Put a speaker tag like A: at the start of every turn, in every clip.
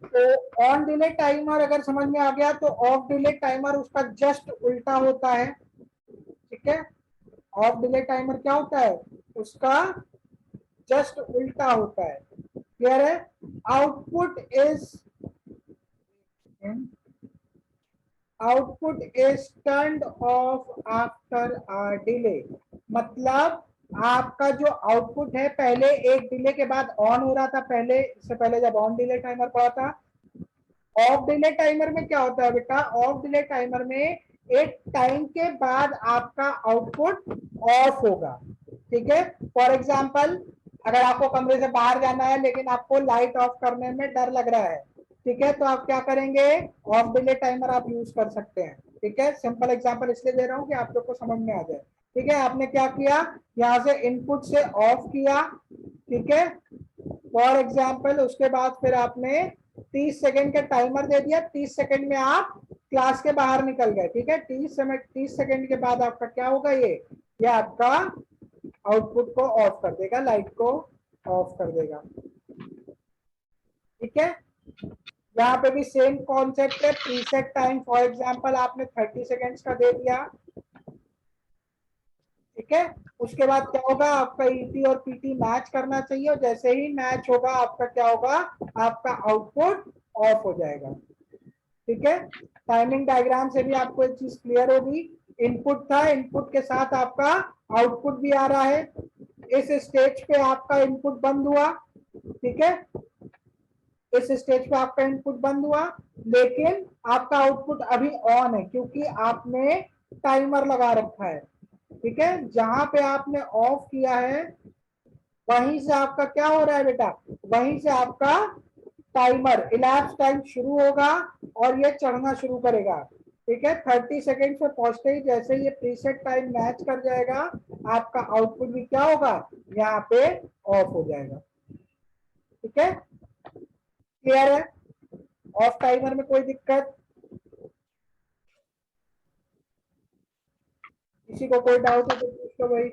A: तो on delay timer अगर समझ में आ गया, तो ऑफ डिले टाइमर उसका जस्ट उल्टा होता है। ठीक है, ऑफ डिले टाइमर क्या होता है, उसका जस्ट उल्टा होता है। क्लियर है? Output is turned of after a delay. मतलब आपका जो आउटपुट है पहले एक डिले के बाद ऑन हो रहा था, पहले इससे पहले जब ऑन डिले टाइमर पड़ा था। ऑफ डिले टाइमर में क्या होता है बेटा, ऑफ डिले टाइमर में एक टाइम के बाद आपका आउटपुट ऑफ होगा। ठीक है, फॉर एग्जाम्पल अगर आपको कमरे से बाहर जाना है लेकिन आपको लाइट ऑफ करने में डर लग रहा है, ठीक है, तो आप क्या करेंगे, ऑफ डिले टाइमर आप यूज कर सकते हैं। ठीक है, सिंपल एग्जांपल इसलिए दे रहा हूं कि आप लोग को समझ में आ जाए। ठीक है, आपने क्या किया, यहां से इनपुट से ऑफ किया। ठीक है, फॉर एग्जाम्पल उसके बाद फिर आपने 30 सेकंड का टाइमर दे दिया, 30 सेकंड में आप क्लास के बाहर निकल गए। ठीक है, 30 सेकंड के बाद आपका क्या होगा, ये आपका आउटपुट को ऑफ कर देगा, लाइट को ऑफ कर देगा। ठीक है, यहाँ पे भी सेम कॉन्सेप्ट है, प्रीसेट टाइम। फॉर एग्जांपल आपने 30 सेकेंड्स का दे दिया। ठीक है, उसके बाद क्या होगा, आपका ईटी और पीटी मैच करना चाहिए, और जैसे ही मैच होगा आपका क्या होगा, आपका आउटपुट ऑफ हो जाएगा। ठीक है, टाइमिंग डायग्राम से भी आपको एक चीज क्लियर होगी। इनपुट था, इनपुट के साथ आपका आउटपुट भी आ रहा है। इस स्टेज पे आपका इनपुट बंद हुआ। ठीक है, इस स्टेज पे आपका इनपुट बंद हुआ, लेकिन आपका आउटपुट अभी ऑन है क्योंकि आपने टाइमर लगा रखा है। ठीक है, जहां पे आपने ऑफ किया है वहीं से आपका क्या हो रहा है बेटा, वहीं से आपका टाइमर इलैप्स टाइम शुरू होगा और ये चढ़ना शुरू करेगा। ठीक है, 30 सेकेंड पे पहुंचते ही जैसे ये प्रीसेट टाइम मैच कर जाएगा, आपका आउटपुट भी क्या होगा, यहाँ पे ऑफ हो जाएगा। ठीक है, क्लियर है? ऑफ टाइमर में कोई दिक्कत, किसी को कोई डाउट है तो पूछ लो भाई।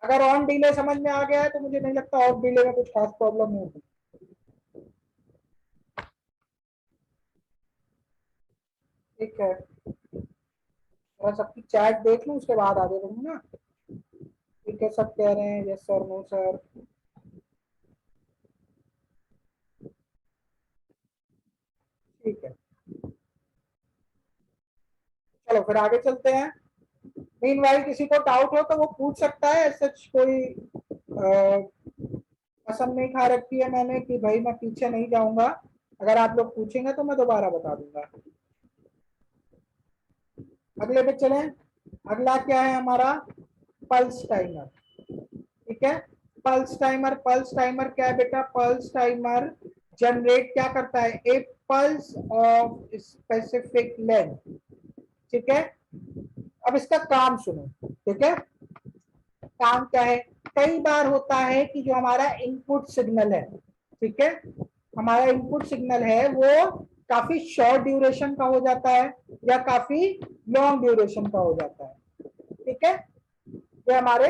A: अगर ऑन डिले समझ में आ गया है तो मुझे नहीं लगता ऑफ डिले में कुछ खास प्रॉब्लम नहीं होगी। ठीक है, मैं सबकी चैट देख लूं उसके बाद आगे बढ़ूंगा ना। ठीक है, सब कह रहे हैं यस सर, नो सर। ठीक है, चलो फिर आगे चलते हैं। मीनवाइल किसी को डाउट हो तो वो पूछ सकता है, सच कोई कसम नहीं खा रखी है मैंने कि भाई मैं पीछे नहीं जाऊंगा। अगर आप लोग पूछेंगे तो मैं दोबारा बता दूंगा। अगले पे चलें। अगला क्या है हमारा, पल्स टाइमर। ठीक है, पल्स टाइमर, पल्स टाइमर क्या है बेटा, पल्स टाइमर जनरेट क्या करता है, ए पल्स ऑफ स्पेसिफिक लेंथ। ठीक है, अब इसका काम सुनो। ठीक है, काम क्या है, कई बार होता है कि जो हमारा इनपुट सिग्नल है, ठीक है, हमारा इनपुट सिग्नल है वो काफी शॉर्ट ड्यूरेशन का हो जाता है या काफी लॉन्ग ड्यूरेशन का हो जाता है। ठीक है, ये हमारे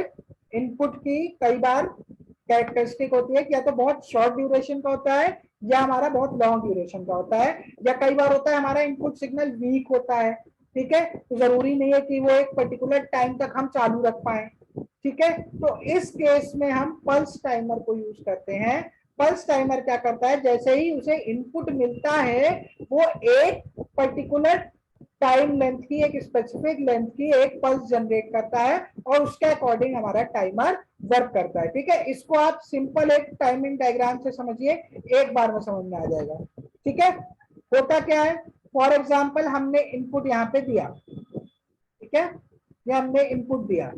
A: इनपुट की कई बार कैरेक्टरिस्टिक होती है कि या तो बहुत शॉर्ट ड्यूरेशन का होता है या हमारा बहुत लॉन्ग ड्यूरेशन का होता है, या कई बार होता है हमारा इनपुट सिग्नल वीक होता है। ठीक है, तो जरूरी नहीं है कि वो एक पर्टिकुलर टाइम तक हम चालू रख पाए। ठीक है, तो इस केस में हम पल्स टाइमर को यूज करते हैं। पल्स टाइमर क्या करता है, जैसे ही उसे इनपुट मिलता है वो एक पर्टिकुलर टाइम लेंथ की, एक स्पेसिफिक लेंथ की एक पल्स जनरेट करता है और उसके अकॉर्डिंग हमारा टाइमर वर्क करता है। ठीक है, इसको आप सिंपल एक टाइमिंग डायग्राम से समझिए, एक बार में समझ में आ जाएगा। ठीक है, होता क्या है, फॉर एग्जाम्पल हमने इनपुट यहाँ पे दिया। ठीक है, ये हमने इनपुट दिया।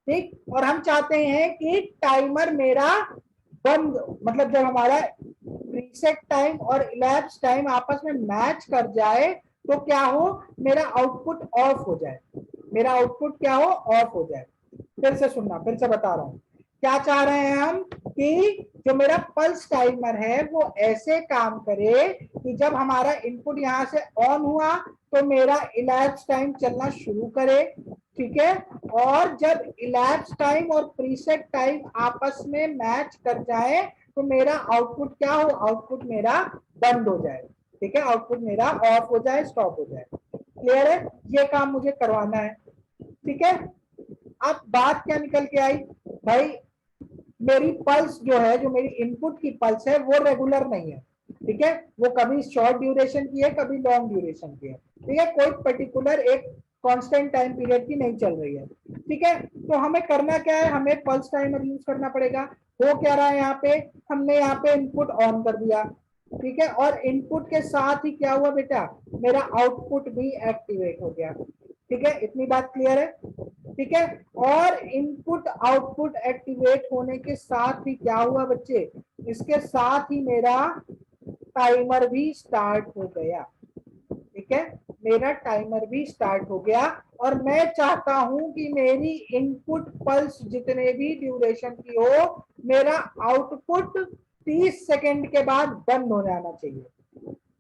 A: ठीक, और हम चाहते हैं कि टाइमर मेरा बंद, मतलब जब हमारा प्रीसेट टाइम और इलैप्स टाइम आपस में मैच कर जाए तो क्या हो, मेरा आउटपुट ऑफ हो जाए, मेरा आउटपुट क्या हो, ऑफ हो जाए। फिर से सुनना, फिर से बता रहा हूं क्या चाह रहे हैं हम, कि जो मेरा पल्स टाइमर है वो ऐसे काम करे कि जब हमारा इनपुट यहां से ऑन हुआ तो मेरा इलैप्स टाइम चलना शुरू करे। ठीक है, और जब इलैप्स टाइम और प्रीसेट टाइम आपस में मैच कर जाए तो मेरा आउटपुट क्या हो, आउटपुट मेरा बंद हो जाए, ठीक है, आउटपुट मेरा ऑफ हो जाए, स्टॉप हो जाए। क्लियर है, ये काम मुझे करवाना है, ठीक है। अब बात क्या निकल के आई भाई, मेरी पल्स जो है, जो मेरी इनपुट की पल्स है वो रेगुलर नहीं है, ठीक है, वो कभी शॉर्ट ड्यूरेशन की है, कभी लॉन्ग ड्यूरेशन की है, ठीक है, कोई पर्टिकुलर एक कांस्टेंट टाइम पीरियड की नहीं चल रही है, ठीक है। तो हमें करना क्या है, हमें पल्स टाइमर यूज करना पड़ेगा। हो क्या रहा है यहाँ पे, हमने यहाँ पे इनपुट ऑन कर दिया, ठीक है, और इनपुट के साथ ही क्या हुआ बेटा, मेरा आउटपुट भी एक्टिवेट हो गया, ठीक है, इतनी बात क्लियर है, ठीक है। और इनपुट आउटपुट एक्टिवेट होने के साथ ही क्या हुआ बच्चे, इसके साथ ही मेरा टाइमर भी स्टार्ट हो गया, ठीक है, मेरा टाइमर भी स्टार्ट हो गया। और मैं चाहता हूं कि मेरी इनपुट पल्स जितने भी ड्यूरेशन की हो, मेरा आउटपुट 30 सेकंड के बाद बंद हो जाना चाहिए,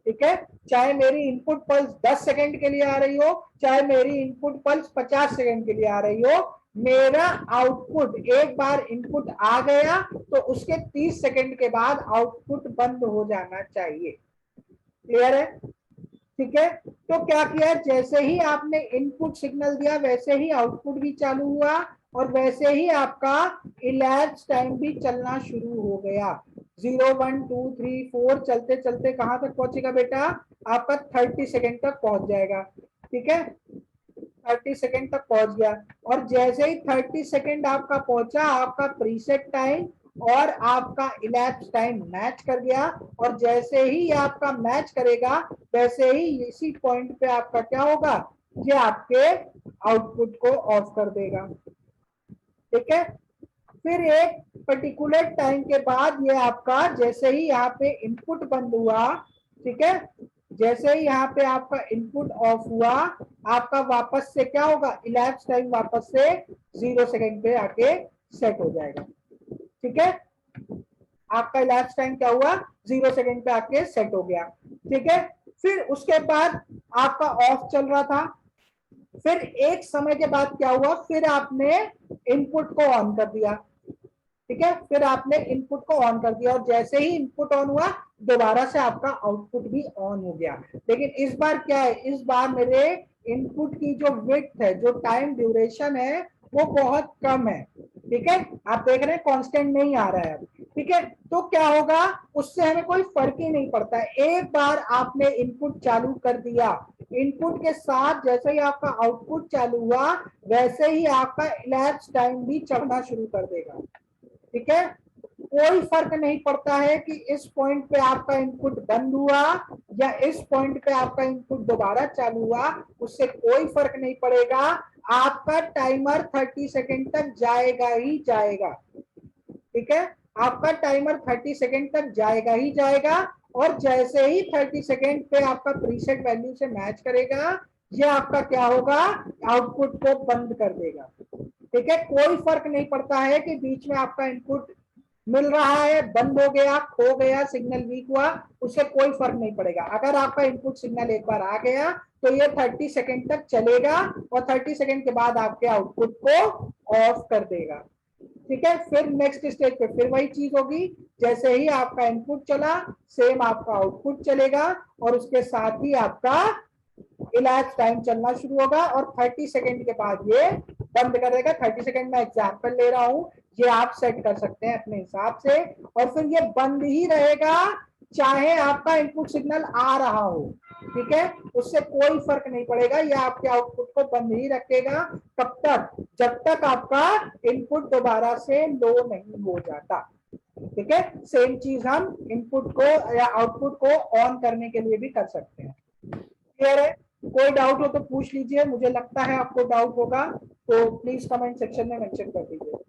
A: ठीक है, चाहे मेरी इनपुट पल्स 10 सेकंड के लिए आ रही हो, चाहे मेरी इनपुट पल्स 50 सेकंड के लिए आ रही हो, मेरा आउटपुट एक बार इनपुट आ गया तो उसके 30 सेकंड के बाद आउटपुट बंद हो जाना चाहिए। क्लियर है, ठीक है। तो क्या किया, जैसे ही आपने इनपुट सिग्नल दिया वैसे ही आउटपुट भी चालू हुआ, और वैसे ही आपका इलैप्स टाइम भी चलना शुरू हो गया। 0 1 2 3 4 चलते चलते कहां तक पहुंचेगा बेटा, आपका 30 सेकेंड तक पहुंच जाएगा, ठीक है, 30 सेकेंड तक पहुंच गया। और जैसे ही 30 सेकेंड आपका पहुंचा, आपका प्रीसेट टाइम और आपका इलैप्स टाइम मैच कर गया, और जैसे ही आपका मैच करेगा वैसे ही इसी पॉइंट पे आपका क्या होगा, ये आपके आउटपुट को ऑफ कर देगा, ठीक है। फिर एक पर्टिकुलर टाइम के बाद ये आपका, जैसे ही यहाँ पे इनपुट बंद हुआ, ठीक है, जैसे ही यहाँ पे आपका इनपुट ऑफ हुआ, आपका वापस से क्या होगा, इलैप्स टाइम वापस से 0 सेकेंड पे आके सेट हो जाएगा, ठीक है, आपका इलैप्स टाइम क्या हुआ, 0 सेकेंड पे आके सेट हो गया, ठीक है। फिर उसके बाद आपका ऑफ चल रहा था, फिर एक समय के बाद क्या हुआ, फिर आपने इनपुट को ऑन कर दिया, ठीक है, फिर आपने इनपुट को ऑन कर दिया, और जैसे ही इनपुट ऑन हुआ दोबारा से आपका आउटपुट भी ऑन हो गया। लेकिन इस बार क्या है, इस बार मेरे इनपुट की जो विड्थ है, जो टाइम ड्यूरेशन है, वो बहुत कम है, ठीक है, आप देख रहे हैं कांस्टेंट नहीं आ रहा है, ठीक है। तो क्या होगा, उससे हमें कोई फर्क ही नहीं पड़ता है। एक बार आपने इनपुट चालू कर दिया, इनपुट के साथ जैसे ही आपका आउटपुट चालू हुआ वैसे ही आपका इलैप्स टाइम भी चढ़ना शुरू कर देगा, ठीक है। कोई फर्क नहीं पड़ता है कि इस पॉइंट पे आपका इनपुट बंद हुआ या इस पॉइंट पे आपका इनपुट दोबारा चालू हुआ, उससे कोई फर्क नहीं पड़ेगा, आपका टाइमर 30 सेकेंड तक जाएगा ही जाएगा, ठीक है, आपका टाइमर 30 सेकेंड तक जाएगा ही जाएगा। और जैसे ही 30 सेकेंड पे आपका प्रीसेट वैल्यू से मैच करेगा, ये आपका क्या होगा, आउटपुट को बंद कर देगा, ठीक है। कोई फर्क नहीं पड़ता है कि बीच में आपका इनपुट मिल रहा है, बंद हो गया, खो गया, सिग्नल वीक हुआ, उससे कोई फर्क नहीं पड़ेगा। अगर आपका इनपुट सिग्नल एक बार आ गया तो ये 30 सेकेंड तक चलेगा, और 30 सेकेंड के बाद आपके आउटपुट को ऑफ कर देगा, ठीक है। फिर नेक्स्ट स्टेज पे फिर वही चीज होगी, जैसे ही आपका इनपुट चला सेम आपका आउटपुट चलेगा, और उसके साथ ही आपका इलैप्स टाइम चलना शुरू होगा, और 30 सेकेंड के बाद ये बंद कर देगा। 30 सेकेंड में एग्जांपल ले रहा हूं, ये आप सेट कर सकते हैं अपने हिसाब से, और फिर ये बंद ही रहेगा चाहे आपका इनपुट सिग्नल आ रहा हो, ठीक है, उससे कोई फर्क नहीं पड़ेगा, ये आपके आउटपुट को बंद ही रखेगा कब तक, जब तक आपका इनपुट दोबारा से लो नहीं हो जाता, ठीक है। सेम चीज हम इनपुट को या आउटपुट को ऑन करने के लिए भी कर सकते हैं। क्लियर है, कोई डाउट हो तो पूछ लीजिए, मुझे लगता है आपको डाउट होगा, तो प्लीज कमेंट सेक्शन में मेंशन कर दीजिए।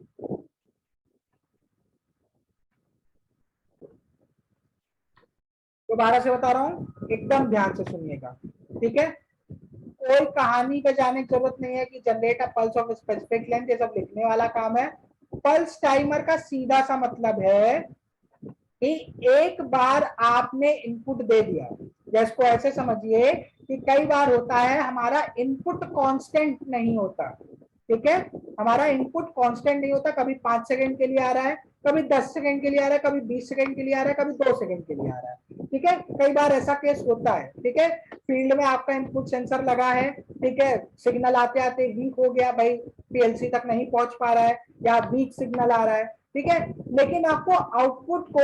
A: दोबारा से बता रहा हूं, एकदम ध्यान से सुनिएगा, ठीक है। कोई कहानी का जाने की जरूरत नहीं है कि generate a pulse of specific length, ये सब लिखने वाला काम है। पल्स टाइमर का सीधा सा मतलब है कि एक बार आपने इनपुट दे दिया, या इसको ऐसे समझिए कि कई बार होता है हमारा इनपुट कांस्टेंट नहीं होता, ठीक है, हमारा इनपुट कांस्टेंट नहीं होता, कभी 5 सेकंड के लिए आ रहा है, कभी 10 सेकंड के लिए आ रहा है, कभी 20 सेकंड के लिए आ रहा है, कभी 2 सेकंड के लिए आ रहा है। ठीक है, कई बार ऐसा केस होता है। ठीक है, फील्ड में आपका इनपुट सेंसर लगा है, ठीक है, सिग्नल आते आते वीक हो गया, भाई पीएलसी तक नहीं पहुंच पा रहा है या वीक सिग्नल आ रहा है। ठीक है, लेकिन आपको आउटपुट को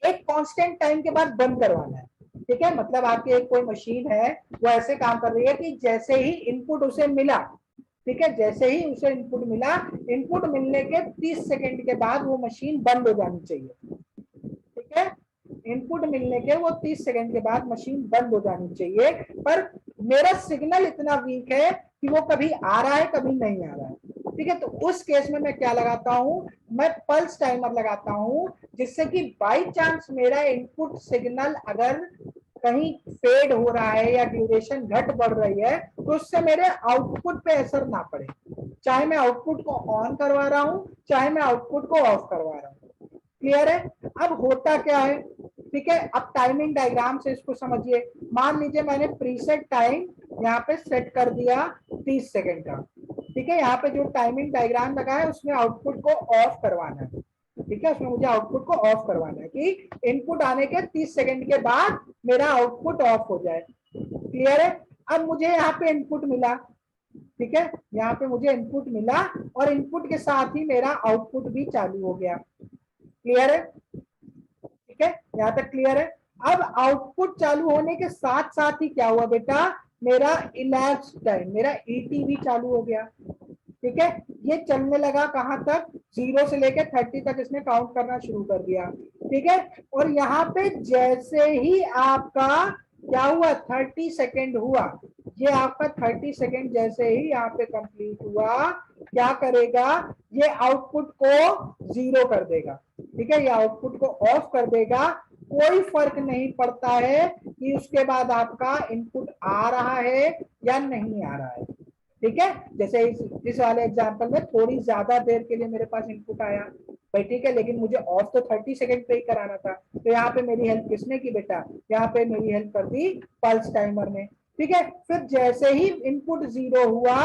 A: एक कांस्टेंट टाइम के बाद बंद करवाना है। ठीक है, मतलब आपकी एक कोई मशीन है, वो ऐसे काम कर रही है कि जैसे ही इनपुट उसे मिला, ठीक है, जैसे ही उसे इनपुट मिला, इनपुट मिलने के 30 सेकंड के बाद वो मशीन बंद हो जानी चाहिए। ठीक है, इनपुट मिलने के वो 30 सेकंड के बाद मशीन बंद हो जानी चाहिए। पर मेरा सिग्नल इतना वीक है कि वो कभी आ रहा है, कभी नहीं आ रहा है। ठीक है, तो उस केस में मैं क्या लगाता हूं, मैं पल्स टाइमर लगाता हूं, जिससे कि बाई चांस मेरा इनपुट सिग्नल अगर कहीं फेड हो रहा है या ड्यूरेशन घट बढ़ रही है, तो उससे मेरे आउटपुट पे असर ना पड़े, चाहे मैं आउटपुट को ऑन करवा रहा हूं, चाहे मैं आउटपुट को ऑफ करवा रहा हूं। क्लियर है? अब होता क्या है, ठीक है, अब टाइमिंग डायग्राम से इसको समझिए। मान लीजिए मैंने प्रीसेट टाइम यहाँ पे सेट कर दिया 30 सेकंड का। ठीक है, यहाँ पे जो टाइमिंग डायग्राम लगा है उसमें आउटपुट को ऑफ करवाना है। ठीक है, उसमें मुझे आउटपुट को ऑफ करवाना है कि इनपुट आने के 30 सेकंड के बाद मेरा आउटपुट ऑफ हो जाए। क्लियर है? अब मुझे यहाँ पे इनपुट मिला, ठीक है, यहाँ पे मुझे इनपुट मिला और इनपुट के साथ ही मेरा आउटपुट भी चालू हो गया। क्लियर है? ठीक है, यहाँ तक क्लियर है? अब आउटपुट चालू होने के साथ साथ ही क्या हुआ बेटा, मेरा इलैप्स टाइम, मेरा ईटी भी चालू हो गया। ठीक है, ये चलने लगा कहां तक, 0 से लेकर 30 तक इसने काउंट करना शुरू कर दिया। ठीक है, और यहाँ पे जैसे ही आपका क्या हुआ, 30 सेकेंड हुआ, ये आपका 30 सेकेंड जैसे ही यहाँ पे कंप्लीट हुआ, क्या करेगा, ये आउटपुट को 0 कर देगा। ठीक है, ये आउटपुट को ऑफ कर देगा। कोई फर्क नहीं पड़ता है कि उसके बाद आपका इनपुट आ रहा है या नहीं आ रहा है। ठीक है, जैसे इस वाले एग्जांपल में थोड़ी ज्यादा देर के लिए मेरे पास इनपुट आया भाई, ठीक है, लेकिन मुझे ऑफ तो 30 सेकंड पे ही कराना था, तो यहाँ पे मेरी हेल्प किसने की बेटा, यहाँ पे मेरी हेल्प कर दी पल्स टाइमर ने। ठीक है, फिर जैसे ही इनपुट 0 हुआ,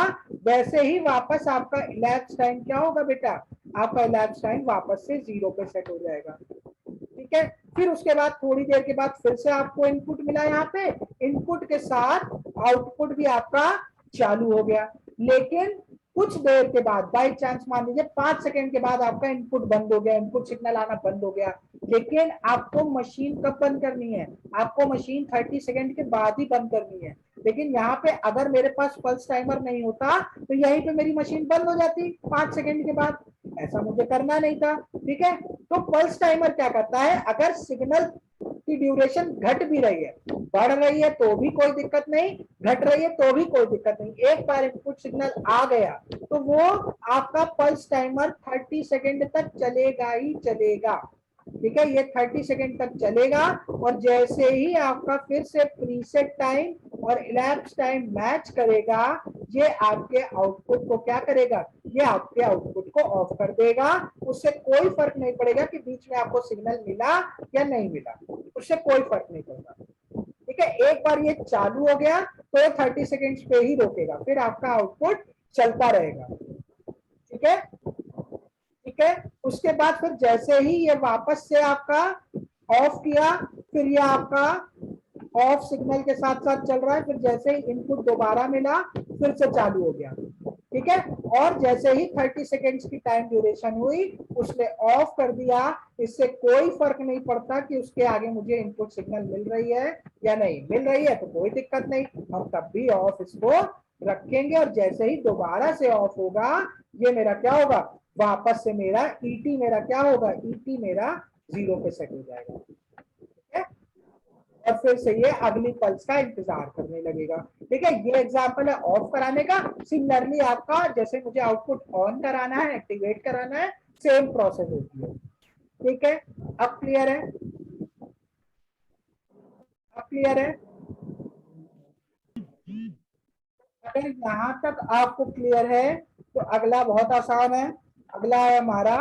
A: वैसे ही वापस आपका इलैप्स टाइम क्या होगा बेटा, आपका इलैप्स टाइम वापस से 0 पे सेट हो जाएगा। ठीक है, फिर उसके बाद थोड़ी देर के बाद फिर से आपको इनपुट मिला, यहाँ पे इनपुट के साथ आउटपुट भी आपका चालू हो गया। लेकिन कुछ देर के बाद बाई चांस मान लीजिए 5 सेकंड के बाद आपका इनपुट बंद हो गया, इनपुट सिग्नल आना बंद हो गया, लेकिन आपको मशीन कब बंद करनी है, आपको मशीन 30 सेकंड के बाद ही बंद करनी है। लेकिन यहाँ पे अगर मेरे पास पल्स टाइमर नहीं होता तो यहीं पे मेरी मशीन बंद हो जाती 5 सेकंड के बाद, ऐसा मुझे करना नहीं था। ठीक है, तो पल्स टाइमर क्या करता है, अगर सिग्नल की ड्यूरेशन घट भी रही है, बढ़ रही है तो भी कोई दिक्कत नहीं, घट रही है तो भी कोई दिक्कत नहीं, एक बार इनपुट सिग्नल आ गया तो वो आपका पल्स टाइमर 30 सेकंड तक चलेगा ही चलेगा। ठीक है, ये 30 सेकंड तक चलेगा और जैसे ही आपका फिर से प्रीसेट टाइम और इलैप्स टाइम मैच करेगा, ये आपके आउटपुट को क्या करेगा, ये आपके आउटपुट को ऑफ कर देगा। उससे कोई फर्क नहीं पड़ेगा कि बीच में आपको सिग्नल मिला या नहीं मिला, उससे कोई फर्क नहीं पड़ेगा। ठीक है, एक बार ये चालू हो गया तो ये 30 सेकेंड्स पे ही रोकेगा, फिर आपका आउटपुट चलता रहेगा। ठीक है, ठीक है, उसके बाद फिर जैसे ही ये वापस से आपका ऑफ किया, फिर ये आपका ऑफ सिग्नल के साथ साथ चल रहा है, फिर जैसे ही इनपुट दोबारा मिला फिर से चालू हो गया। ठीक है, और जैसे ही 30 सेकेंड्स की टाइम ड्यूरेशन हुई उसने ऑफ कर दिया। इससे कोई फर्क नहीं पड़ता कि उसके आगे मुझे इनपुट सिग्नल मिल रही है या नहीं मिल रही है, तो कोई दिक्कत नहीं, हम तब भी ऑफ इसको रखेंगे। और जैसे ही दोबारा से ऑफ होगा, ये मेरा क्या होगा, वापस से मेरा ईटी मेरा क्या होगा, ईटी मेरा 0 पे सेट हो जाएगा। ठीक है, और फिर से ये अगली पल्स का इंतजार करने लगेगा। ठीक है, ये एग्जांपल है ऑफ कराने का। सिमिलरली आपका जैसे मुझे आउटपुट ऑन कराना है, एक्टिवेट कराना है, सेम प्रोसेस होती है। ठीक है, अब क्लियर है, अब क्लियर है? अगर यहां तक आपको क्लियर है तो अगला बहुत आसान है। अगला है हमारा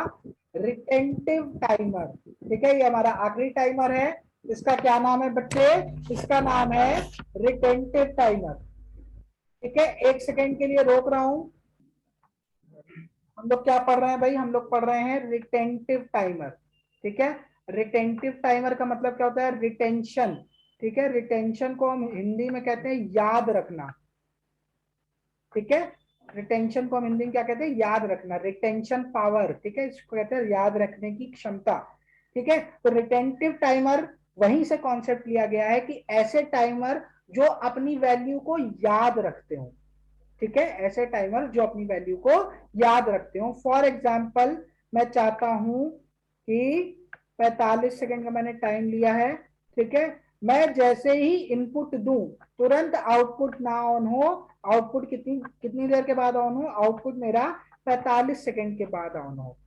A: रिटेंटिव टाइमर। ठीक है, ये हमारा आखिरी टाइमर है। इसका क्या नाम है बच्चे, इसका नाम है रिटेंटिव टाइमर। ठीक है, 1 सेकेंड के लिए रोक रहा हूं। हम लोग क्या पढ़ रहे हैं भाई, हम लोग पढ़ रहे हैं रिटेंटिव टाइमर। ठीक है, रिटेंटिव टाइमर का मतलब क्या होता है, रिटेंशन। ठीक है, रिटेंशन को हम हिंदी में कहते हैं याद रखना। ठीक है, रिटेंशन को हम हिंदी में क्या कहते हैं, याद रखना, रिटेंशन पावर। ठीक है, इसको कहते हैं याद रखने की क्षमता। ठीक है, तो रिटेंटिव टाइमर वहीं से कॉन्सेप्ट लिया गया है कि ऐसे टाइमर जो अपनी वैल्यू को याद रखते हो। ठीक है, ऐसे टाइमर जो अपनी वैल्यू को याद रखते हो। फॉर एग्जाम्पल, मैं चाहता हूं कि 45 सेकंड का मैंने टाइम लिया है। ठीक है, मैं जैसे ही इनपुट दूं तुरंत आउटपुट ना ऑन हो। आउटपुट कितनी कितनी देर के बाद ऑन हो, आउटपुट मेरा 45 सेकंड के बाद ऑन हो।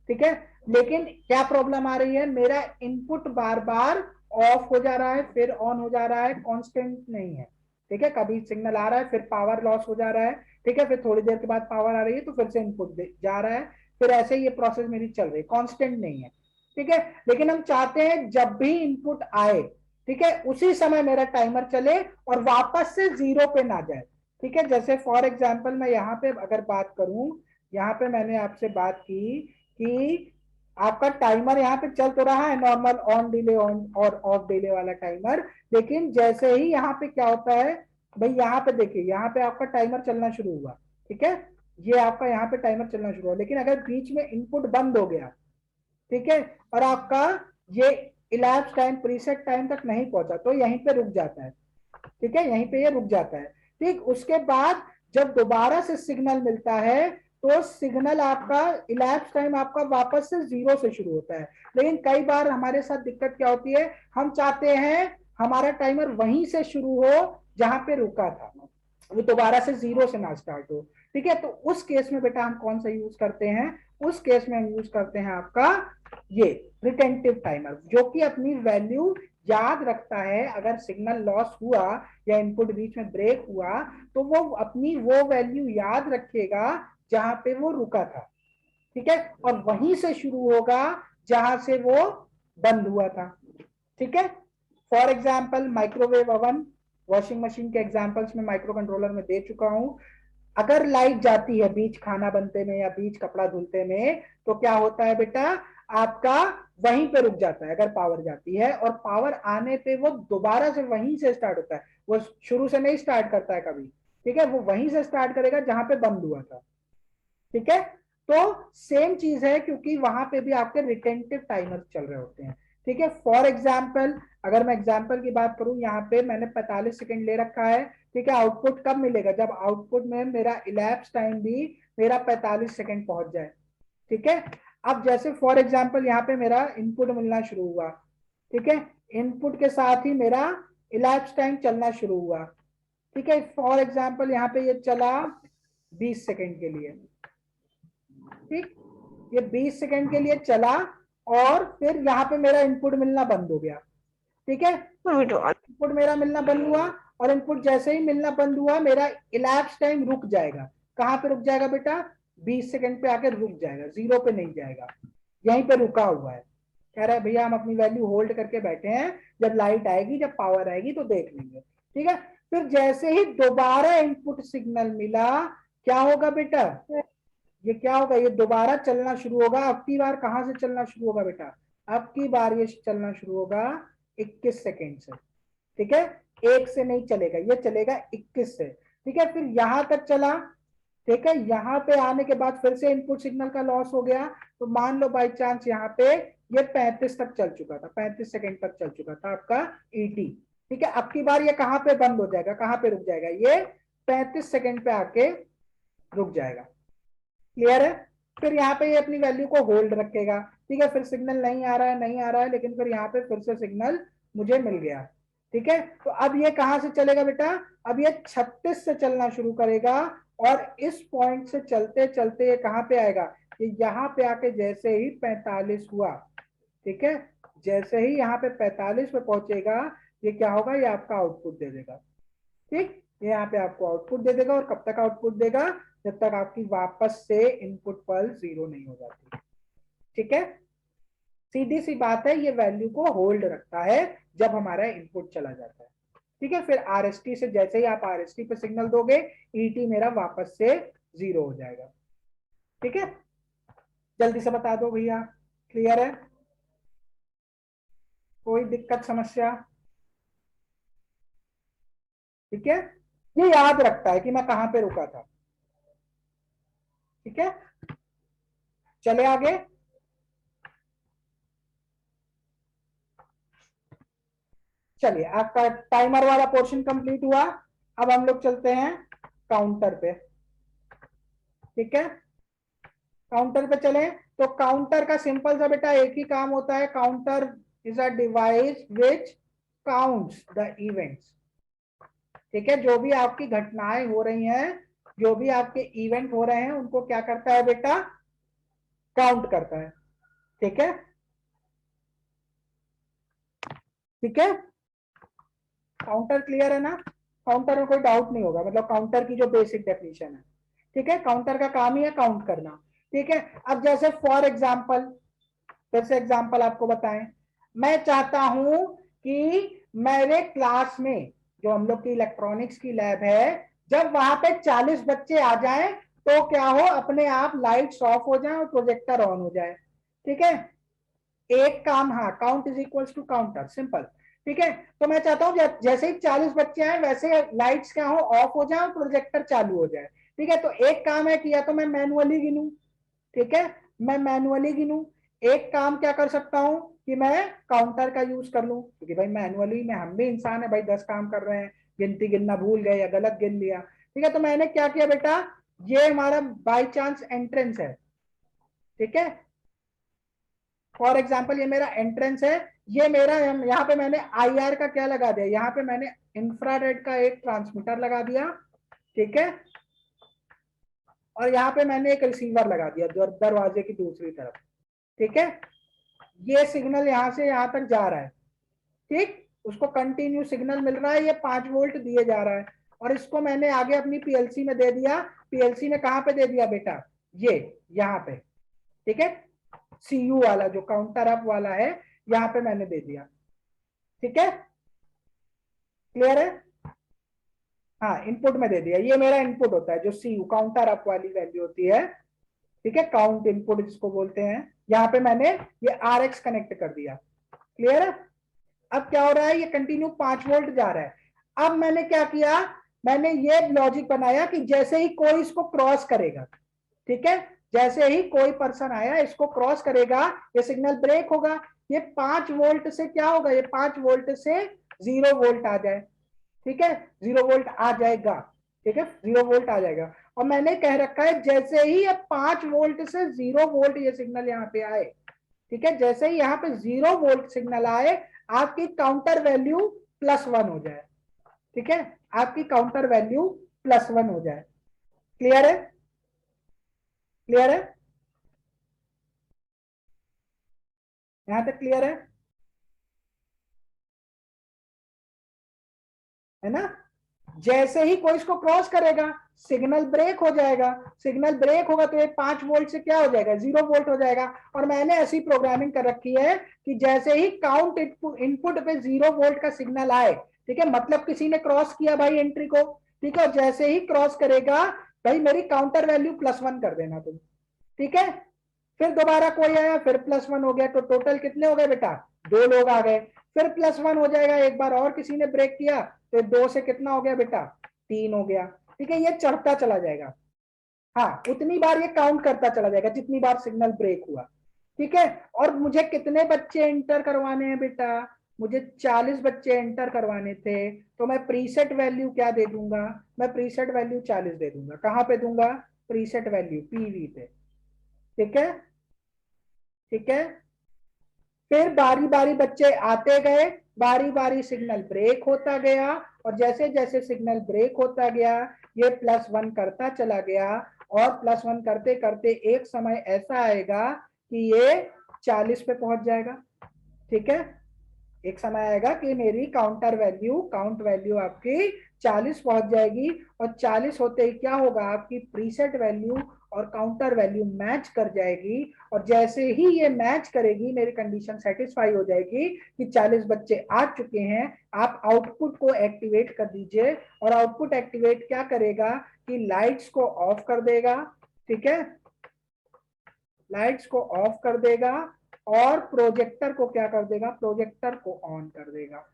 A: ठीक है, लेकिन क्या प्रॉब्लम आ रही है, मेरा इनपुट बार बार ऑफ हो जा रहा है फिर ऑन हो जा रहा है, कांस्टेंट नहीं है। ठीक है, कभी सिग्नल आ रहा है फिर पावर लॉस हो जा रहा है। ठीक है, फिर थोड़ी देर के बाद पावर आ रही है तो फिर से इनपुट जा रहा है, फिर ऐसे ही ये प्रोसेस मेरी चल रही है, कांस्टेंट नहीं है। ठीक है, लेकिन हम चाहते हैं जब भी इनपुट आए, ठीक है, उसी समय मेरा टाइमर चले और वापस से जीरो पे ना जाए। ठीक है, जैसे फॉर एग्जांपल मैं यहाँ पे अगर बात करूं, यहाँ पे मैंने आपसे बात की कि आपका टाइमर यहाँ पे चल तो रहा है नॉर्मल ऑन डिले ऑन और ऑफ डिले वाला टाइमर, लेकिन जैसे ही यहाँ पे क्या होता है भाई, यहाँ पे देखिए, यहाँ पे आपका टाइमर चलना शुरू हुआ। ठीक है, ये आपका यहाँ पे टाइमर चलना शुरू हुआ, लेकिन अगर बीच में इनपुट बंद हो गया, ठीक है, और आपका ये इलैप्स टाइम प्रीसेट टाइम तक नहीं पहुंचा, तो यहीं पे रुक जाता है। ठीक है, यहीं पे ये रुक जाता है। ठीक, उसके बाद जब दोबारा से सिग्नल मिलता है तो सिग्नल आपका इलैप्स टाइम आपका वापस से जीरो से शुरू होता है। लेकिन कई बार हमारे साथ दिक्कत क्या होती है, हम चाहते हैं हमारा टाइमर वहीं से शुरू हो जहां पे रुका था, वो दोबारा से जीरो से ना स्टार्ट हो। ठीक है, तो उस केस में बेटा हम कौन सा यूज करते हैं, उस केस में हम यूज करते हैं आपका ये रिटेंटिव टाइमर, जो कि अपनी वैल्यू याद रखता है। अगर सिग्नल लॉस हुआ या इनपुट बीच में ब्रेक हुआ तो वो अपनी वो वैल्यू याद रखेगा जहां पे वो रुका था। ठीक है, और वहीं से शुरू होगा जहां से वो बंद हुआ था। ठीक है, for example microwave oven, washing machine के एग्जाम्पल्स में माइक्रो कंट्रोलर में दे चुका हूं। अगर लाइट जाती है बीच खाना बनते में या बीच कपड़ा धुलते में, तो क्या होता है बेटा, आपका वहीं पे रुक जाता है अगर पावर जाती है, और पावर आने पे वो दोबारा से वहीं से स्टार्ट होता है, वो शुरू से नहीं स्टार्ट करता है कभी। ठीक है, वो वहीं से स्टार्ट करेगा जहां पे बंद हुआ था। ठीक है, तो सेम चीज है, क्योंकि वहां पे भी आपके रिटेंटिव टाइमर चल रहे होते हैं। ठीक है, फॉर एग्जाम्पल अगर मैं एग्जाम्पल की बात करूं, यहाँ पे मैंने 45 सेकंड ले रखा है। ठीक है, आउटपुट कब मिलेगा, जब आउटपुट में मेरा इलैप्स टाइम भी मेरा 45 सेकंड पहुंच जाए। ठीक है, अब जैसे फॉर एग्जाम्पल यहाँ पे मेरा इनपुट मिलना शुरू हुआ। ठीक है, इनपुट के साथ ही मेरा इलैप्स टाइम चलना शुरू हुआ। ठीक है, फॉर एग्जाम्पल यहाँ पे ये चला 20 सेकंड के लिए। ठीक, ये 20 सेकंड के लिए चला और फिर यहाँ पे मेरा इनपुट मिलना बंद हो गया। ठीक है, इनपुट मेरा मिलना बंद हुआ, और इनपुट जैसे ही मिलना बंद हुआ मेरा इलैप्स टाइम रुक जाएगा। कहाँ पे रुक जाएगा बेटा, 20 सेकंड पे आकर रुक जाएगा, जीरो पे नहीं जाएगा, यहीं पे रुका हुआ है। कह रहा है भैया हम अपनी वैल्यू होल्ड करके बैठे हैं, जब लाइट आएगी जब पावर आएगी तो देख लेंगे। ठीक है, फिर जैसे ही दोबारा इनपुट सिग्नल मिला, क्या होगा बेटा, ये क्या होगा, ये दोबारा चलना शुरू होगा। अब की बार कहां से चलना शुरू होगा बेटा, अब की बार ये चलना शुरू होगा 21 सेकेंड से। ठीक है, एक से नहीं चलेगा, ये चलेगा 21 से। ठीक है, फिर यहां तक चला। ठीक है, यहाँ पे आने के बाद फिर से इनपुट सिग्नल का लॉस हो गया, तो मान लो बाई चांस यहाँ पे ये 35 तक चल चुका था, 35 सेकेंड तक चल चुका था आपका ईटी। ठीक है, अब की बार ये कहां पे बंद हो जाएगा, कहां पे रुक जाएगा, ये 35 सेकेंड पे आके रुक जाएगा। क्लियर है, फिर यहाँ पे ये अपनी वैल्यू को होल्ड रखेगा। ठीक है, फिर सिग्नल नहीं आ रहा है, नहीं आ रहा है, लेकिन फिर यहाँ पे फिर से सिग्नल मुझे मिल गया। ठीक है, तो अब ये कहां से चलेगा बेटा, अब ये 36 से चलना शुरू करेगा, और इस पॉइंट से चलते चलते ये कहां पे आएगा, ये यहाँ पे आके जैसे ही 45 हुआ, ठीक है, जैसे ही यहाँ पे 45 पे पहुंचेगा, ये क्या होगा, ये आपका आउटपुट दे देगा। ठीक, ये यहाँ पे आपको आउटपुट दे देगा, और कब तक आउटपुट देगा, जब तक आपकी वापस से इनपुट पल्स जीरो नहीं हो जाती। ठीक है, सीधी सी बात है, ये वैल्यू को होल्ड रखता है जब हमारा इनपुट चला जाता है। ठीक है, फिर आरएसटी से जैसे ही आप आरएसटी पे सिग्नल दोगे, ईटी मेरा वापस से जीरो हो जाएगा। ठीक है, जल्दी से बता दो भैया, क्लियर है? कोई दिक्कत समस्या? ठीक है, ये याद रखता है कि मैं कहां पे रुका था। ठीक है, चले आगे। चलिए, आपका टाइमर वाला पोर्शन कंप्लीट हुआ। अब हम लोग चलते हैं काउंटर पे। ठीक है, काउंटर पे चले। तो काउंटर का सिंपल सा बेटा एक ही काम होता है, counter is a device which counts the events. ठीक है, जो भी आपकी घटनाएं हो रही हैं, जो भी आपके इवेंट हो रहे हैं, उनको क्या करता है बेटा? काउंट करता है। ठीक है, ठीक है, काउंटर क्लियर है ना? काउंटर में कोई डाउट नहीं होगा, मतलब काउंटर की जो बेसिक डेफिनेशन है। ठीक है, काउंटर का काम ही है काउंट करना। ठीक है, अब जैसे फॉर एग्जाम्पल, फिर से एग्जाम्पल आपको बताएं, मैं चाहता हूं कि मेरे क्लास में, जो हम लोग की इलेक्ट्रॉनिक्स की लैब है, जब वहां पे 40 बच्चे आ जाएं तो क्या हो, अपने आप लाइट्स ऑफ हो जाए और प्रोजेक्टर ऑन हो जाए। ठीक है, एक काम, हाँ, count is equals to counter, simple. ठीक है, तो मैं चाहता हूं जैसे ही 40 बच्चे आए वैसे लाइट्स क्या हो, ऑफ हो जाए और प्रोजेक्टर चालू हो जाए। ठीक है, तो एक काम है कि या तो मैं मैनुअली गिनूं, ठीक है, मैं मैनुअली गिनूं। एक काम क्या कर सकता हूं कि मैं काउंटर का यूज कर लूं, क्योंकि भाई मैनुअली में हम भी इंसान है भाई, 10 काम कर रहे हैं, गिनती गिनना भूल गए या गलत गिन लिया। ठीक है, तो मैंने क्या किया बेटा, ये हमारा बाई चांस एंट्रेंस है। ठीक है, फॉर एग्जाम्पल ये मेरा एंट्रेंस है, ये मेरा, यहाँ पे मैंने आईआर का क्या लगा दिया, यहाँ पे मैंने इंफ्रारेड का एक ट्रांसमीटर लगा दिया। ठीक है, और यहाँ पे मैंने एक रिसीवर लगा दिया दरवाजे की दूसरी तरफ। ठीक है, ये सिग्नल यहां से यहां तक जा रहा है। ठीक, उसको कंटिन्यू सिग्नल मिल रहा है, ये 5 वोल्ट दिए जा रहा है, और इसको मैंने आगे अपनी पीएलसी में दे दिया। पीएलसी में कहां पे दे दिया बेटा, ये यहाँ पे। ठीक है, सीयू वाला जो काउंटर अप वाला है, यहाँ पे मैंने दे दिया। ठीक है, क्लियर है? हाँ, इनपुट में दे दिया, ये मेरा इनपुट होता है, जो सीयू काउंटर अप वाली वैल्यू होती है। ठीक है, काउंट इनपुट जिसको बोलते हैं। यहाँ पे मैंने ये आरएक्स कनेक्ट कर दिया। क्लियर है? अब क्या हो रहा है, ये कंटिन्यू 5 वोल्ट जा रहा है। अब मैंने क्या किया, मैंने ये लॉजिक बनाया कि जैसे ही कोई इसको क्रॉस करेगा, ठीक है, जैसे ही कोई पर्सन आया इसको क्रॉस करेगा, ये सिग्नल ब्रेक होगा। ये 5 वोल्ट से क्या होगा, ये 5 वोल्ट से 0 वोल्ट आ जाए। ठीक है, 0 वोल्ट आ जाएगा। ठीक है, 0 वोल्ट आ जाएगा। और मैंने कह रखा है जैसे ही अब 5 वोल्ट से 0 वोल्ट ये सिग्नल यहाँ पे आए, ठीक है, जैसे ही यहाँ पे 0 वोल्ट सिग्नल आए, आपकी काउंटर वैल्यू +1 हो जाए। ठीक है, आपकी काउंटर वैल्यू +1 हो जाए। क्लियर है? क्लियर है? यहां तक क्लियर है ना? जैसे ही कोई इसको क्रॉस करेगा, सिग्नल ब्रेक हो जाएगा। सिग्नल ब्रेक होगा तो ये 5 वोल्ट से क्या हो जाएगा, 0 वोल्ट हो जाएगा। और मैंने ऐसी प्रोग्रामिंग कर रखी है कि जैसे ही काउंट इनपुट पे 0 वोल्ट का सिग्नल आए, ठीक है, मतलब किसी ने क्रॉस किया भाई एंट्री को, ठीक है, और जैसे ही क्रॉस करेगा, भाई मेरी काउंटर वैल्यू +1 कर देना तुम। ठीक है, फिर दोबारा कोई आया, फिर +1 हो गया, तो टोटल कितने हो गए बेटा, 2 लोग आ गए। फिर +1 हो जाएगा, एक बार और किसी ने ब्रेक किया, तो 2 से कितना हो गया बेटा, 3 हो गया। ठीक है, ये चढ़ता चला जाएगा। हाँ, उतनी बार ये काउंट करता चला जाएगा जितनी बार सिग्नल ब्रेक हुआ। ठीक है, और मुझे कितने बच्चे एंटर करवाने हैं बेटा, मुझे 40 बच्चे एंटर करवाने थे, तो मैं प्रीसेट वैल्यू क्या दे दूंगा, मैं प्रीसेट वैल्यू 40 दे दूंगा। कहां पे दूंगा, प्रीसेट वैल्यू पीवी पे। ठीक है, ठीक है, फिर बारी बारी बच्चे आते गए, बारी बारी सिग्नल ब्रेक होता गया, और जैसे जैसे सिग्नल ब्रेक होता गया, ये +1 करता चला गया, और +1 करते करते एक समय ऐसा आएगा कि ये 40 पे पहुंच जाएगा। ठीक है, एक समय आएगा कि मेरी काउंट वैल्यू आपकी 40 पहुंच जाएगी, और 40 होते ही क्या होगा, आपकी प्रीसेट वैल्यू और काउंटर वैल्यू मैच कर जाएगी। और जैसे ही ये मैच करेगी, मेरी कंडीशन सेटिस्फाई हो जाएगी कि 40 बच्चे आ चुके हैं। आप आउटपुट को एक्टिवेट कर दीजिए, और आउटपुट एक्टिवेट क्या करेगा कि लाइट्स को ऑफ कर देगा। ठीक है, लाइट्स को ऑफ कर देगा और प्रोजेक्टर को क्या कर देगा, प्रोजेक्टर को ऑन कर देगा।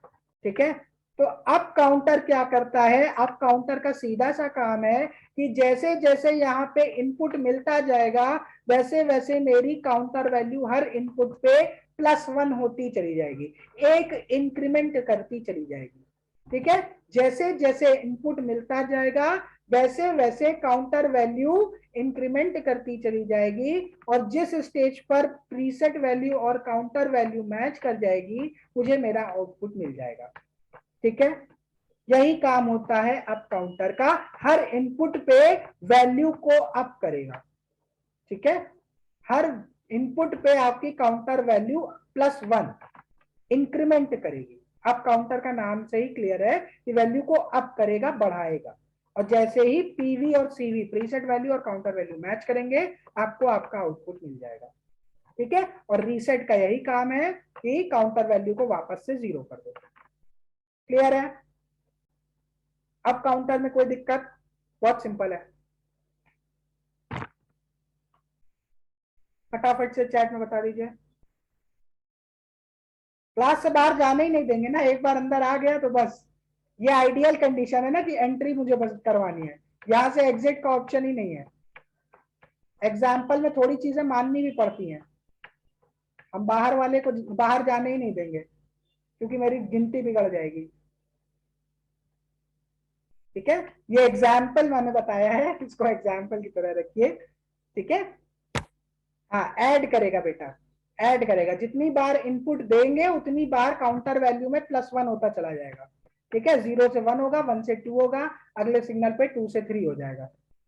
A: ठीक है, तो अब काउंटर क्या करता है, अब काउंटर का सीधा सा काम है कि जैसे जैसे यहाँ पे इनपुट मिलता जाएगा वैसे वैसे मेरी काउंटर वैल्यू हर इनपुट पे +1 होती चली जाएगी, एक इंक्रीमेंट करती चली जाएगी। ठीक है, जैसे जैसे इनपुट मिलता जाएगा वैसे वैसे काउंटर वैल्यू इंक्रीमेंट करती चली जाएगी और जिस स्टेज पर प्रीसेट वैल्यू और काउंटर वैल्यू मैच कर जाएगी मुझे मेरा आउटपुट मिल जाएगा। ठीक है, यही काम होता है अब काउंटर का, हर इनपुट पे वैल्यू को अप करेगा। ठीक है, हर इनपुट पे आपकी काउंटर वैल्यू +1 इंक्रीमेंट करेगी। अब काउंटर का नाम से ही क्लियर है कि वैल्यू को अप करेगा, बढ़ाएगा, और जैसे ही पीवी और सीवी प्रीसेट वैल्यू और काउंटर वैल्यू मैच करेंगे आपको आपका आउटपुट मिल जाएगा। ठीक है, और रीसेट का यही काम है कि काउंटर वैल्यू को वापस से 0 कर दो। क्लियर है? अब काउंटर में कोई दिक्कत? बहुत सिंपल है, फटाफट से चैट में बता दीजिए। क्लास से बाहर जाने ही नहीं देंगे ना, एक बार अंदर आ गया तो बस, ये आइडियल कंडीशन है ना कि एंट्री मुझे बस करवानी है, यहां से एग्जिट का ऑप्शन ही नहीं है। एग्जाम्पल में थोड़ी चीजें माननी भी पड़ती हैं, हम बाहर वाले को बाहर जाने ही नहीं देंगे क्योंकि मेरी गिनती बिगड़ जाएगी। ठीक है, ये एग्जाम्पल मैंने बताया है, इसको एग्जाम्पल की तरह रखिए। ठीक है, हाँ ऐड करेगा बेटा, ऐड करेगा, जितनी बार इनपुट देंगे उतनी बार काउंटर वैल्यू में +1 होता चला जाएगा। ठीक है, 0 से 1 होगा, 1 से 2 होगा, अगले सिग्नल पे 2 से 3 हो जाएगा।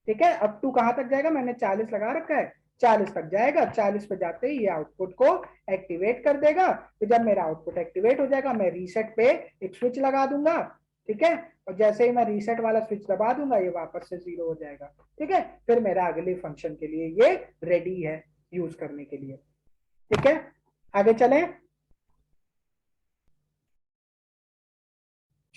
A: ठीक है, अब 2 कहां तक जाएगा, मैंने 40 लगा रखा है, 40 तक जाएगा, 40 पे जाते ही ये आउटपुट को एक्टिवेट कर देगा। तो जब मेरा आउटपुट एक्टिवेट हो जाएगा मैं रीसेट पे एक स्विच लगा दूंगा। ठीक है, और जैसे ही मैं रीसेट वाला स्विच दबा दूंगा ये वापस से 0 हो जाएगा। ठीक है, फिर मेरा अगले फंक्शन के लिए ये रेडी है यूज करने के लिए। ठीक है, आगे चलें।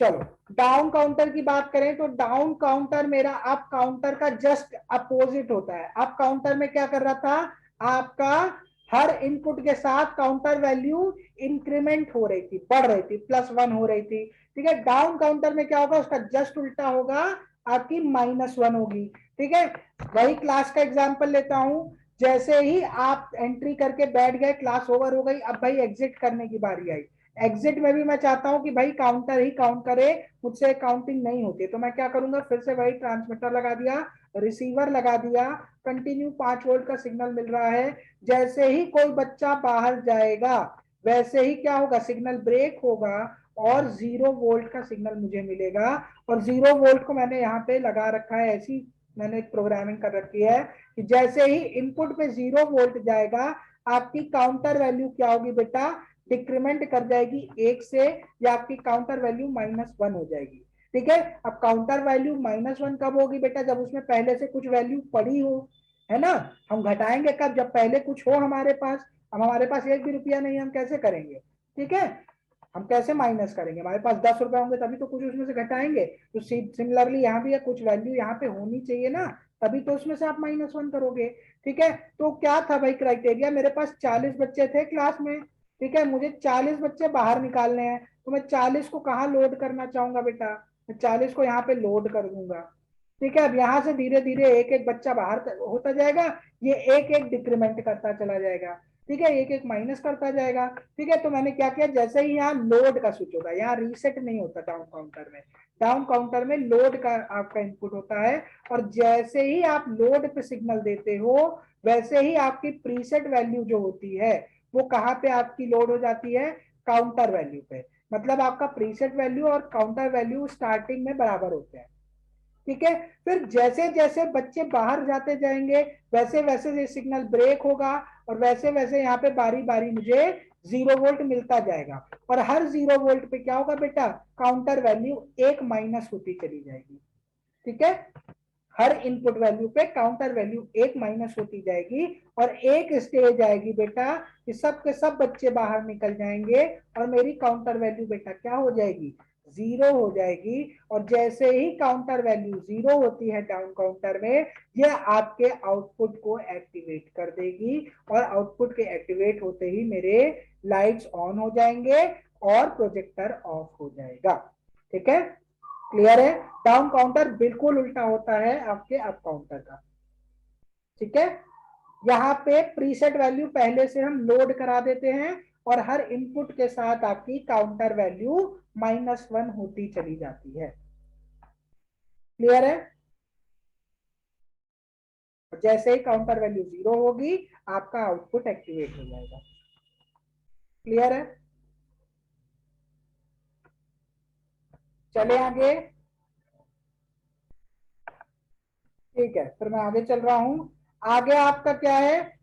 A: चलो, डाउन काउंटर की बात करें तो डाउन काउंटर मेरा अप काउंटर का जस्ट अपोजिट होता है। अप काउंटर में क्या कर रहा था, आपका हर इनपुट के साथ काउंटर वैल्यू इंक्रीमेंट हो रही थी, बढ़ रही थी, +1 हो रही थी। ठीक है, डाउन काउंटर में क्या होगा, उसका जस्ट उल्टा होगा, आपकी -1 होगी। ठीक है, वही क्लास का एग्जाम्पल लेता हूं, जैसे ही आप एंट्री करके बैठ गए, क्लास ओवर हो गई, अब भाई एग्जिट करने की बारी आई। एग्जिट में भी मैं चाहता हूं कि भाई काउंटर ही काउंट करे, मुझसे काउंटिंग नहीं होती, तो मैं क्या करूंगा, फिर से वही ट्रांसमीटर लगा दिया, रिसीवर लगा दिया, कंटिन्यू 5 वोल्ट का सिग्नल मिल रहा है। जैसे ही कोई बच्चा बाहर जाएगा वैसे ही क्या होगा, सिग्नल ब्रेक होगा और 0 वोल्ट का सिग्नल मुझे मिलेगा। और 0 वोल्ट को मैंने यहाँ पे लगा रखा है, ऐसी मैंने प्रोग्रामिंग कर रखी है कि जैसे ही इनपुट पे 0 वोल्ट जाएगा आपकी काउंटर वैल्यू क्या होगी बेटा, डिक्रीमेंट कर जाएगी 1 से, या आपकी काउंटर वैल्यू -1 हो जाएगी। ठीक है, अब काउंटर वैल्यू -1 कब होगी बेटा, जब उसमें पहले से कुछ वैल्यू पड़ी हो, है ना। हम घटाएंगे कब, जब पहले कुछ हो हमारे पास। अब हमारे पास 1 भी रुपया नहीं है, हम कैसे करेंगे। ठीक है, हम कैसे माइनस करेंगे, हमारे पास 10 रुपए होंगे तभी तो कुछ उसमें से घटाएंगे। तो सिमिलरली यहाँ भी कुछ वैल्यू यहाँ पे होनी चाहिए ना, तभी तो उसमें से आप -1 करोगे। ठीक है, तो क्या था भाई क्राइटेरिया, मेरे पास 40 बच्चे थे क्लास में। ठीक है, मुझे 40 बच्चे बाहर निकालने हैं, तो मैं 40 को कहाँ लोड करना चाहूंगा बेटा, मैं 40 को यहाँ पे लोड कर दूंगा। ठीक है, अब यहाँ से धीरे धीरे एक एक बच्चा बाहर होता जाएगा, ये एक एक डिक्रीमेंट करता चला जाएगा। ठीक है, एक एक माइनस करता जाएगा। ठीक है, तो मैंने क्या किया, जैसे ही यहाँ लोड का स्विच होगा, यहाँ रीसेट नहीं होता डाउन काउंटर में, डाउन काउंटर में लोड का आपका इनपुट होता है, और जैसे ही आप लोड पे सिग्नल देते हो वैसे ही आपकी प्रीसेट वैल्यू जो होती है वो कहाँ पे आपकी लोड हो जाती है, काउंटर वैल्यू पे। मतलब आपका प्रीसेट वैल्यू और काउंटर वैल्यू स्टार्टिंग में बराबर होते हैं। ठीक है, फिर जैसे जैसे बच्चे बाहर जाते जाएंगे वैसे वैसे ये सिग्नल ब्रेक होगा, और वैसे वैसे यहाँ पे बारी बारी मुझे 0 वोल्ट मिलता जाएगा, और हर 0 वोल्ट पे क्या होगा बेटा, काउंटर वैल्यू 1 माइनस होती चली जाएगी। ठीक है, हर इनपुट वैल्यू पे काउंटर वैल्यू 1 माइनस होती जाएगी, और एक स्टेज आएगी बेटा कि सब के सब बच्चे बाहर निकल जाएंगे और मेरी काउंटर वैल्यू बेटा क्या हो जाएगी, जीरो हो जाएगी, और जैसे ही काउंटर वैल्यू जीरो होती है डाउन काउंटर में, ये आपके आउटपुट को एक्टिवेट कर देगी, और आउटपुट के एक्टिवेट होते ही मेरे लाइट्स ऑन हो जाएंगे और प्रोजेक्टर ऑफ हो जाएगा। ठीक है, क्लियर है? डाउन काउंटर बिल्कुल उल्टा होता है आपके अप काउंटर का। ठीक है, यहाँ पे प्रीसेट वैल्यू पहले से हम लोड करा देते हैं, और हर इनपुट के साथ आपकी काउंटर वैल्यू -1 होती चली जाती है। क्लियर है? जैसे ही काउंटर वैल्यू जीरो होगी, आपका आउटपुट एक्टिवेट हो जाएगा। क्लियर है? चले आगे। ठीक है, फिर मैं आगे चल रहा हूं। आगे आपका क्या है?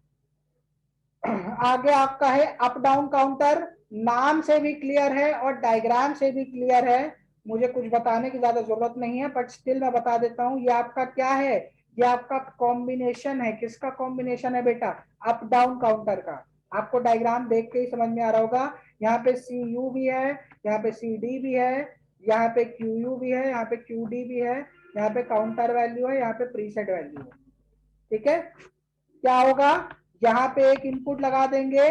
A: आगे आपका है अप डाउन काउंटर। नाम से भी क्लियर है और डायग्राम से भी क्लियर है, मुझे कुछ बताने की ज्यादा जरूरत नहीं है, बट स्टिल मैं बता देता हूं। ये आपका क्या है? ये आपका कॉम्बिनेशन है। किसका कॉम्बिनेशन है बेटा? अप डाउन काउंटर का। आपको डायग्राम देख के ही समझ में आ रहा होगा। यहाँ पे सी यू भी है, यहाँ पे सी डी भी है, यहाँ पे क्यू यू भी है, यहाँ पे क्यू डी भी है, यहाँ पे काउंटर वैल्यू है, यहाँ पे प्रीसेट वैल्यू है। ठीक है, क्या होगा? यहाँ पे एक इनपुट लगा देंगे।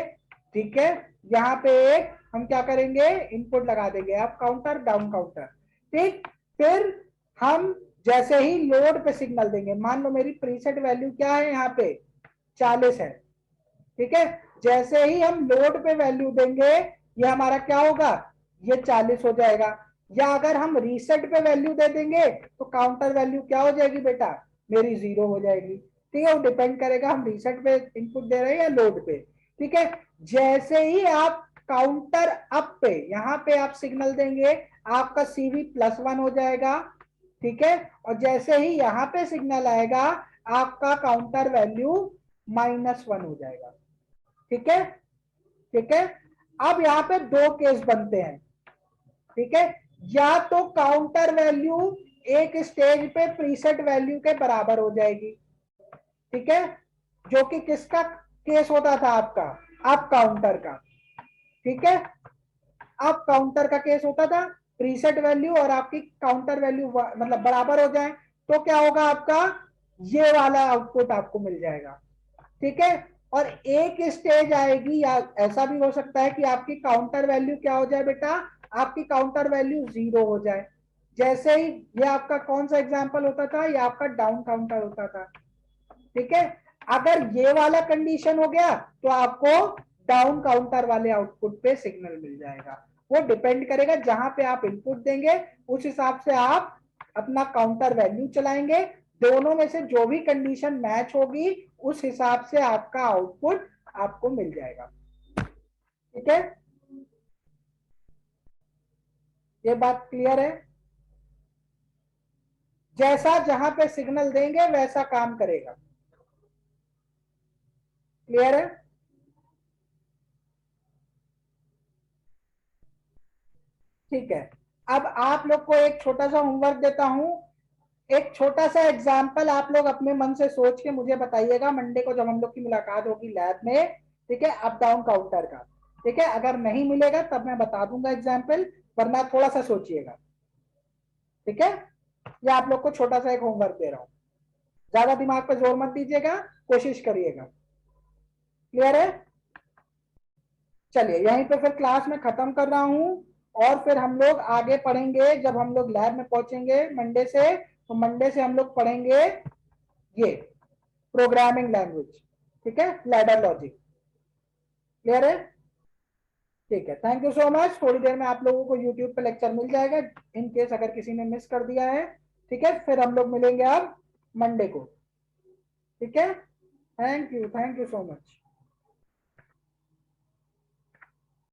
A: ठीक है, यहाँ पे एक हम क्या करेंगे? इनपुट लगा देंगे, अप काउंटर डाउन काउंटर। ठीक, फिर हम जैसे ही लोड पे सिग्नल देंगे, मान लो मेरी प्रीसेट वैल्यू क्या है यहाँ पे? 40 है। ठीक है, जैसे ही हम लोड पे वैल्यू देंगे, ये हमारा क्या होगा? ये 40 हो जाएगा। या अगर हम रीसेट पे वैल्यू दे देंगे, तो काउंटर वैल्यू क्या हो जाएगी बेटा? मेरी जीरो हो जाएगी। ठीक है, वो डिपेंड करेगा हम रीसेट पे इनपुट दे रहे हैं या लोड पे। ठीक है, जैसे ही आप काउंटर अप पे यहाँ पे आप सिग्नल देंगे, आपका CV +1 हो जाएगा। ठीक है, और जैसे ही यहाँ पे सिग्नल आएगा, आपका काउंटर वैल्यू -1 हो जाएगा। ठीक है, ठीक है। अब यहाँ पे दो केस बनते हैं। ठीक है, या तो काउंटर वैल्यू एक स्टेज पे प्रीसेट वैल्यू के बराबर हो जाएगी। ठीक है, जो कि किसका केस होता था? आपका अप काउंटर का। ठीक है, अप काउंटर का केस होता था, प्रीसेट वैल्यू और आपकी काउंटर वैल्यू मतलब बराबर हो जाए, तो क्या होगा? आपका ये वाला आउटपुट आपको मिल जाएगा। ठीक है, और एक स्टेज आएगी, या ऐसा भी हो सकता है कि आपकी काउंटर वैल्यू क्या हो जाए बेटा? आपकी काउंटर वैल्यू जीरो हो जाए। जैसे ही ये आपका कौन सा एग्जांपल होता था? ये आपका डाउन काउंटर होता था। ठीक है, अगर ये वाला कंडीशन हो गया, तो आपको डाउन काउंटर वाले आउटपुट पे सिग्नल मिल जाएगा। वो डिपेंड करेगा जहां पे आप इनपुट देंगे, उस हिसाब से आप अपना काउंटर वैल्यू चलाएंगे। दोनों में से जो भी कंडीशन मैच होगी, उस हिसाब से आपका आउटपुट आपको मिल जाएगा। ठीक है, ये बात क्लियर है? जैसा जहां पे सिग्नल देंगे वैसा काम करेगा। क्लियर है? ठीक है, अब आप लोग को एक छोटा सा होमवर्क देता हूं। एक छोटा सा एग्जाम्पल आप लोग अपने मन से सोच के मुझे बताइएगा, मंडे को जब हम लोग की मुलाकात होगी लैब में। ठीक है, अप डाउन काउंटर का। ठीक है, अगर नहीं मिलेगा तब मैं बता दूंगा एग्जाम्पल, वरना थोड़ा सा सोचिएगा। ठीक है, ये आप लोग को छोटा सा एक होमवर्क दे रहा हूं, ज्यादा दिमाग पे जोर मत दीजिएगा, कोशिश करिएगा। क्लियर है? चलिए, यहीं पे फिर क्लास में खत्म कर रहा हूं, और फिर हम लोग आगे पढ़ेंगे जब हम लोग लैब में पहुंचेंगे मंडे से। तो मंडे से हम लोग पढ़ेंगे ये प्रोग्रामिंग लैंग्वेज। ठीक है, लैडर लॉजिक। क्लियर है? ठीक है, थैंक यू सो मच। थोड़ी देर में आप लोगों को यूट्यूब पे लेक्चर मिल जाएगा, इन केस अगर किसी ने मिस कर दिया है। ठीक है, फिर हम लोग मिलेंगे अब मंडे को। ठीक है, थैंक यू सो मच।